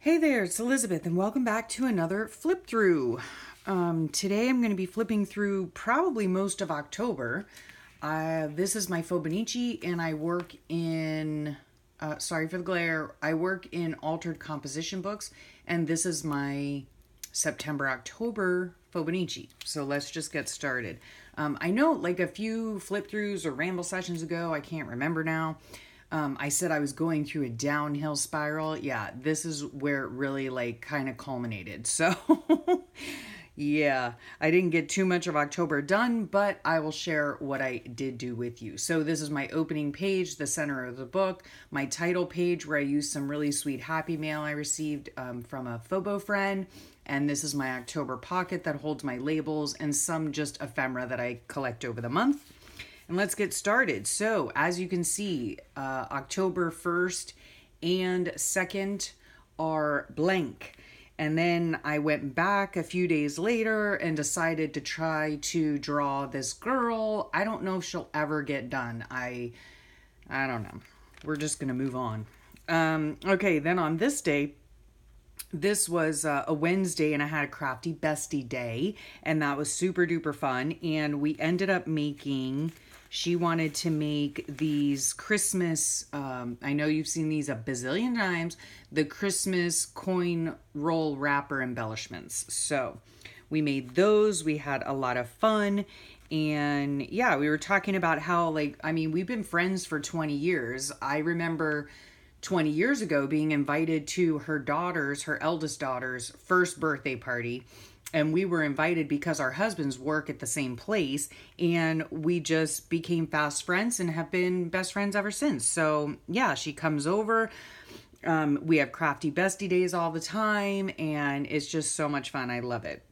Hey there, it's Elizabeth, and welcome back to another flip through. Today I'm going to be flipping through probably most of October. This is my Fobonichi, and I work in, sorry for the glare, I work in altered composition books, and this is my September-October Fobonichi. So let's just get started. I know like a few flip throughs or ramble sessions ago, I can't remember now. I said I was going through a downhill spiral. Yeah, this is where it really like kind of culminated. So yeah, I didn't get too much of October done, but I will share what I did do with you. So this is my opening page, the center of the book, my title page where I used some really sweet happy mail I received from a Phobo friend. And this is my October pocket that holds my labels and some just ephemera that I collect over the month. And let's get started. So as you can see, October 1st and 2nd are blank. And then I went back a few days later and decided to try to draw this girl. I don't know if she'll ever get done. I don't know. We're just going to move on. Okay, then on this day, this was a Wednesday and I had a crafty bestie day. And that was super duper fun. And we ended up making... She wanted to make these Christmas, I know you've seen these a bazillion times, the Christmas coin roll wrapper embellishments. So we made those. We had a lot of fun. And yeah, we were talking about how we've been friends for 20 years. I remember 20 years ago being invited to her eldest daughter's first birthday party. And we were invited because our husbands work at the same place, and we just became fast friends and have been best friends ever since. So yeah, she comes over. We have crafty bestie days all the time, and it's just so much fun. I love it.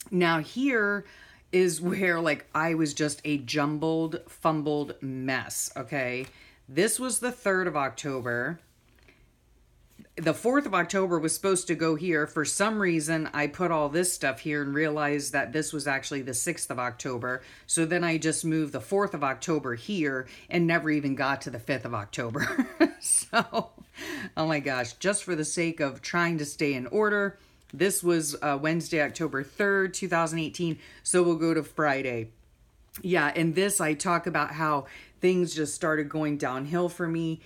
Now here is where I was just a jumbled, fumbled mess. Okay. This was the 3rd of October. The 4th of October was supposed to go here. For some reason, I put all this stuff here and realized that this was actually the 6th of October. So then I just moved the 4th of October here and never even got to the 5th of October. So, oh my gosh, just for the sake of trying to stay in order, this was Wednesday, October 3rd, 2018. So we'll go to Friday. Yeah, and this I talk about how things just started going downhill for me.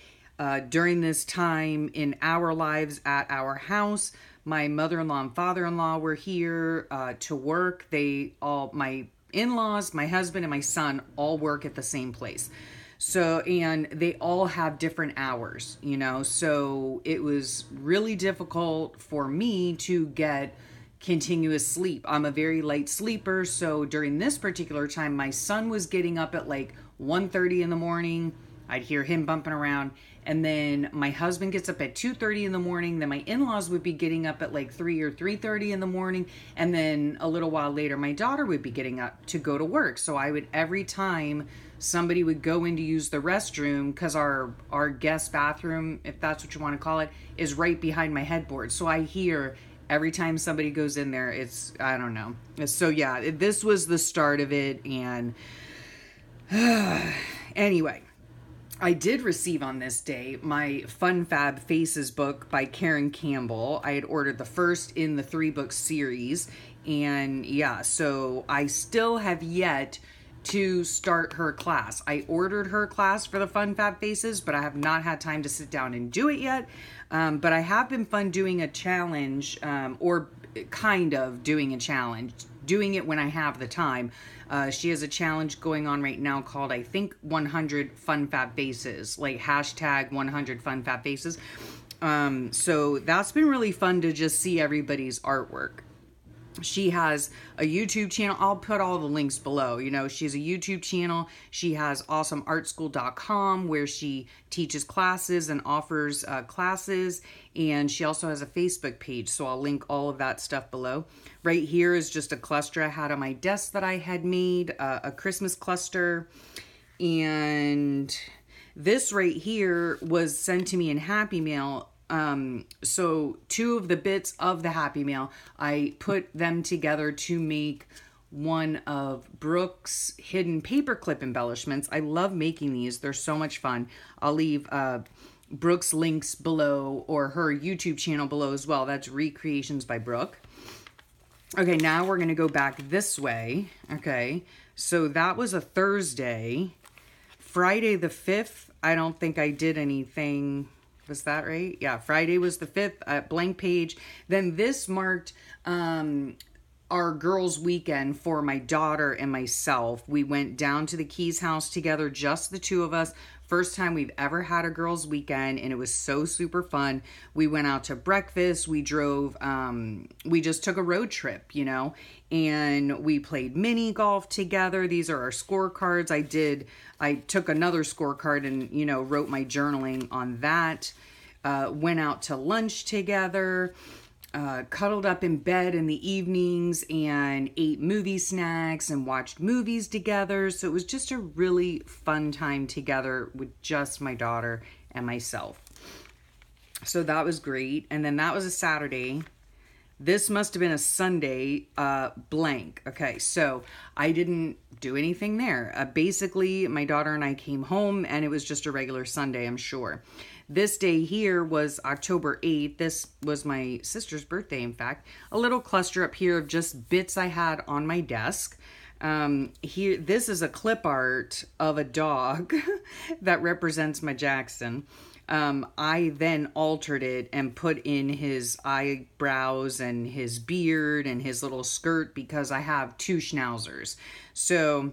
During this time in our lives at our house, my mother-in-law and father-in-law were here to work. My in-laws, my husband and my son all work at the same place. So, and they all have different hours, so it was really difficult for me to get continuous sleep. I'm a very light sleeper. So during this particular time, my son was getting up at 1:30 in the morning. I'd hear him bumping around. And then my husband gets up at 2:30 in the morning. Then my in-laws would be getting up at 3 or 3:30 in the morning. And then a little while later, my daughter would be getting up to go to work. So I would, every time somebody would go in to use the restroom, because our guest bathroom, if that's what you want to call it, is right behind my headboard. So I hear every time somebody goes in there, I don't know. So yeah, this was the start of it. And anyway. I did receive on this day my Fun Fab Faces book by Karen Campbell. I had ordered the first in the 3-book series. And yeah, so I still have yet to start her class. I ordered her class for the Fun Fab Faces, but I have not had time to sit down and do it yet. But I have been doing a challenge, or kind of doing a challenge, doing it when I have the time. She has a challenge going on right now called, I think, 100 Fun Fab Faces, hashtag 100 Fun Fab Faces. So that's been really fun to just see everybody's artwork. She has a YouTube channel. I'll put all the links below. She has a YouTube channel. She has awesomeartschool.com where she teaches classes and offers classes. And she also has a Facebook page. So I'll link all of that stuff below. Right here is just a cluster I had on my desk that I had made, a Christmas cluster. And this right here was sent to me in Happy Mail. So 2 of the bits of the Happy Mail, I put them together to make one of Brooke's hidden paperclip embellishments. I love making these. They're so much fun. I'll leave Brooke's links below, or her YouTube channel below as well. That's Recreations by Brooke. Okay, now we're going to go back this way. Okay, so that was a Thursday. Friday the 5th, I don't think I did anything. Was that right? Yeah, Friday was the 5th, blank page. Then this marked our girls' weekend for my daughter and myself. We went down to the Keys house together, just the two of us. First time we've ever had a girls' weekend, and it was so super fun. We went out to breakfast. We drove, we just took a road trip, you know, and we played mini golf together. These are our scorecards. I took another scorecard and, you know, wrote my journaling on that. Went out to lunch together. Cuddled up in bed in the evenings and ate movie snacks and watched movies together. So it was just a really fun time together with just my daughter and myself. So that was great. And then that was a Saturday. This must have been a Sunday, blank. Okay, so I didn't do anything there. Basically, my daughter and I came home and it was just a regular Sunday, I'm sure. This day here was October 8th. This was my sister's birthday, in fact. A little cluster up here of just bits I had on my desk. Here, this is a clip art of a dog that represents my Jackson. I then altered it and put in his eyebrows and his beard and his little skirt because I have two schnauzers. So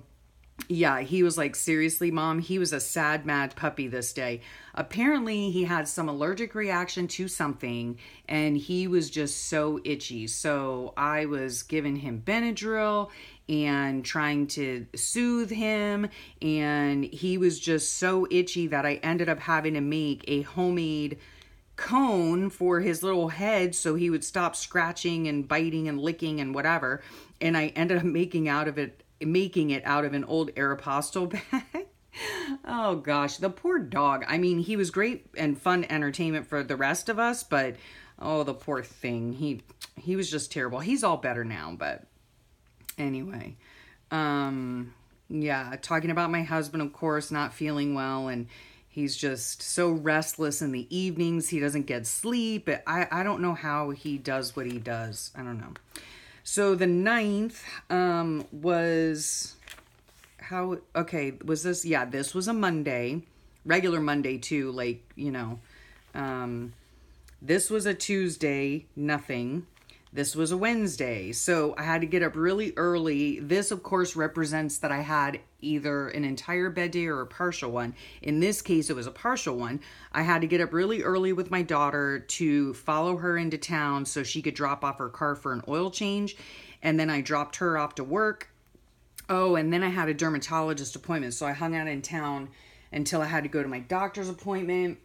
yeah, he was like, seriously, Mom, he was a sad, mad puppy this day. Apparently, he had some allergic reaction to something, and he was just so itchy. So I was giving him Benadryl and trying to soothe him, and he was just so itchy that I ended up having to make a homemade cone for his little head so he would stop scratching and biting and licking and whatever. And I ended up making it out of an old Aeropostale bag. Oh gosh, the poor dog. I mean, he was great and fun entertainment for the rest of us, but oh, the poor thing. He was just terrible. He's all better now, but anyway. Yeah, talking about my husband, of course, not feeling well, and he's just so restless in the evenings. He doesn't get sleep. I don't know how he does what he does. I don't know. So the 9th was was this? Yeah, this was a Monday, regular Monday too, like, you know. This was a Tuesday, nothing. This was a Wednesday, so I had to get up really early. This, of course, represents that I had either an entire bed day or a partial one. In this case, it was a partial one. I had to get up really early with my daughter to follow her into town so she could drop off her car for an oil change. And then I dropped her off to work. Oh, and then I had a dermatologist appointment, so I hung out in town until I had to go to my doctor's appointment.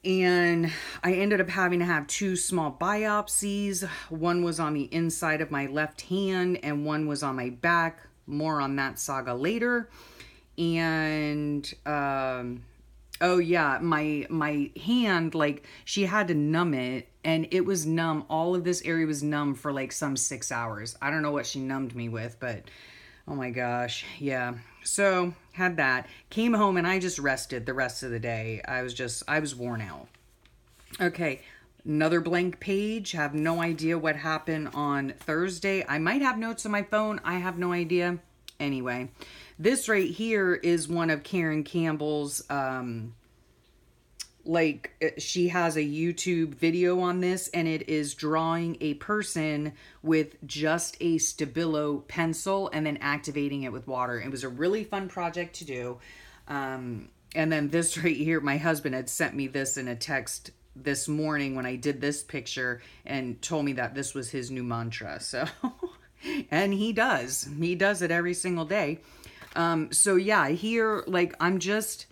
And I ended up having to have 2 small biopsies. One was on the inside of my left hand and one was on my back. More on that saga later. And, oh yeah, my hand, like, she had to numb it, and it was numb. All of this area was numb for like some 6 hours. I don't know what she numbed me with, but oh my gosh. Yeah. So had that, came home, and I just rested the rest of the day. I was worn out. Okay. Another blank page. Have no idea what happened on Thursday. I might have notes on my phone. I have no idea. Anyway, this right here is one of Karen Campbell's, she has a YouTube video on this, and it is drawing a person with just a Stabilo pencil and then activating it with water. It was a really fun project to do. And then this right here, my husband had sent me this in a text this morning when I did this picture and told me that this was his new mantra. So, and he does it every single day. So yeah, here, like, I'm just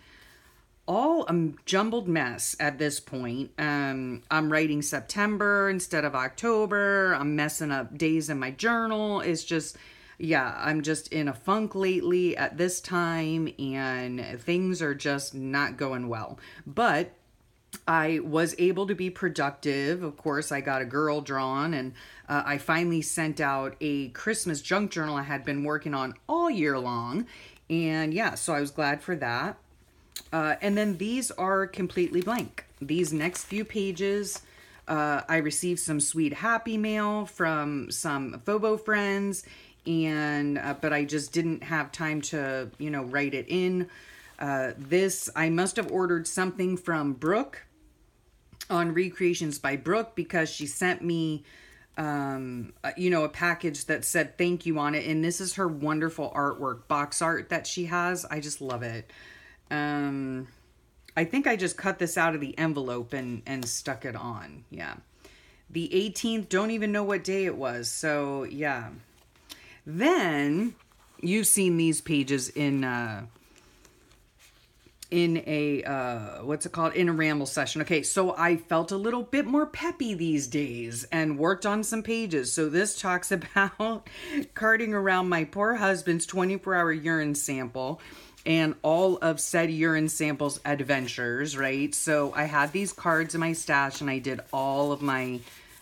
all a jumbled mess at this point. I'm writing September instead of October. I'm messing up days in my journal. It's just, yeah, I'm just in a funk lately at this time, and things are just not going well. But I was able to be productive. Of course, I got a girl drawn, and I finally sent out a Christmas junk journal I had been working on all year long. And yeah, so I was glad for that. And then these are completely blank. These next few pages, I received some sweet happy mail from some Phobo friends, and but I just didn't have time to, you know, write it in. This, I must have ordered something from Brooke on Recreations by Brooke, because she sent me, you know, a package that said thank you on it. And this is her wonderful artwork, box art that she has. I just love it. I think I just cut this out of the envelope and stuck it on. Yeah. The 18th, don't even know what day it was. So yeah. Then you've seen these pages in a what's it called, in a ramble session. Okay, so I felt a little bit more peppy these days and worked on some pages. So this talks about carting around my poor husband's 24-hour urine sample and all of said urine samples adventures, right? So I had these cards in my stash and I did all of my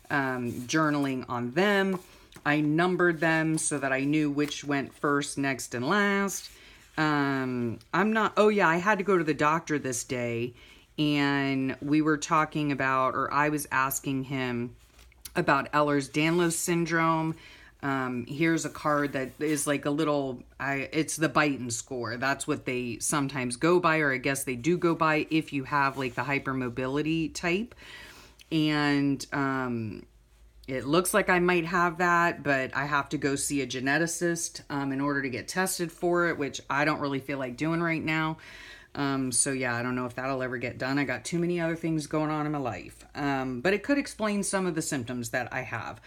journaling on them. I numbered them so that I knew which went first, next, and last. I had to go to the doctor this day, and we were talking about, or I was asking him about Ehlers-Danlos syndrome. Here's a card that is like a little, it's the Beighton score. That's what they sometimes go by, or I guess they do go by if you have like the hypermobility type. And, it looks like I might have that, but I have to go see a geneticist in order to get tested for it, which I don't really feel like doing right now. So yeah, I don't know if that'll ever get done. I got too many other things going on in my life. But it could explain some of the symptoms that I have.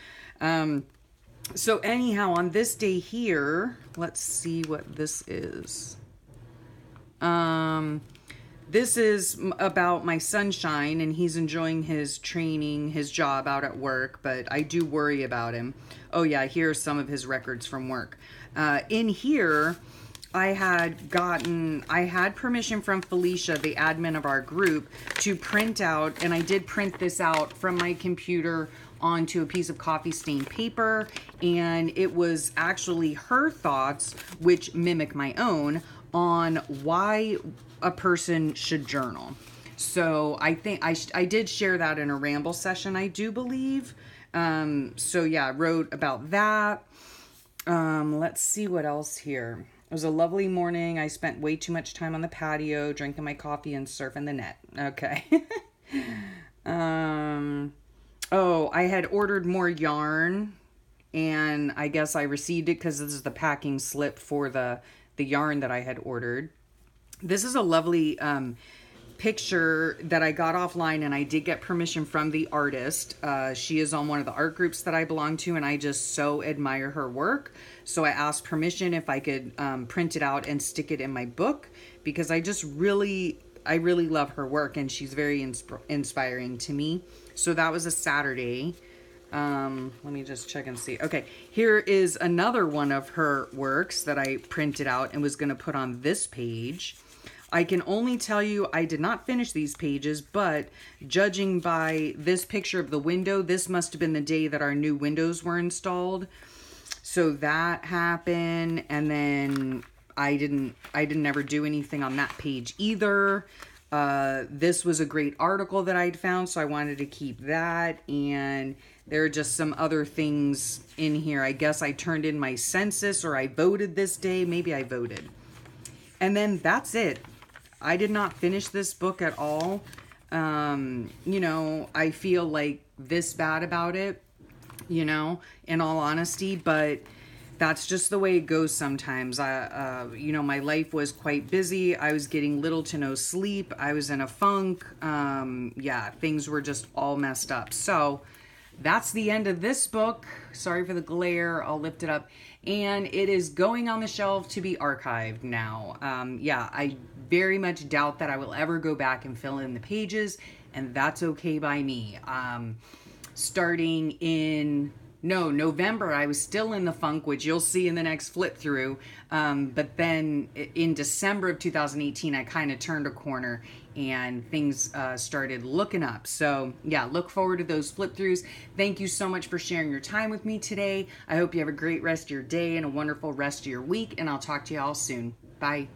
So anyhow, on this day here, let's see what this is. This is about my sunshine, and he's enjoying his training, his job out at work, but I do worry about him. Oh yeah, here's some of his records from work. In here, I had permission from Felicia, the admin of our group, to print out, and I did print this out from my computer onto a piece of coffee stained paper, and it was actually her thoughts, which mimic my own, on why a person should journal. So I think I did share that in a ramble session, I do believe. So yeah, I wrote about that. Let's see what else here. It was a lovely morning. I spent way too much time on the patio, drinking my coffee and surfing the net. Okay. I had ordered more yarn, and I guess I received it because this is the packing slip for the yarn that I had ordered. This is a lovely picture that I got offline, and I did get permission from the artist. She is on one of the art groups that I belong to, and I just so admire her work. So I asked permission if I could print it out and stick it in my book, because I really love her work, and she's very inspiring to me. So that was a Saturday. Let me just check and see. Okay, here is another one of her works that I printed out and was going to put on this page. I can only tell you I did not finish these pages, but judging by this picture of the window, this must have been the day that our new windows were installed. So that happened, and then I didn't ever do anything on that page either. This was a great article that I'd found, so I wanted to keep that, and there are just some other things in here. I guess I turned in my census, or I voted this day. Maybe I voted. And then that's it. I did not finish this book at all. You know, I feel like this bad about it, you know, in all honesty, but that's just the way it goes sometimes. You know, my life was quite busy. I was getting little to no sleep. I was in a funk. Yeah, things were just all messed up. So that's the end of this book. Sorry for the glare. I'll lift it up. And it is going on the shelf to be archived now. Yeah, I very much doubt that I will ever go back and fill in the pages, and that's okay by me. Starting in November, I was still in the funk, which you'll see in the next flip through. But then in December of 2018, I kind of turned a corner and things started looking up. So yeah, look forward to those flip throughs. Thank you so much for sharing your time with me today. I hope you have a great rest of your day and a wonderful rest of your week, and I'll talk to you all soon. Bye.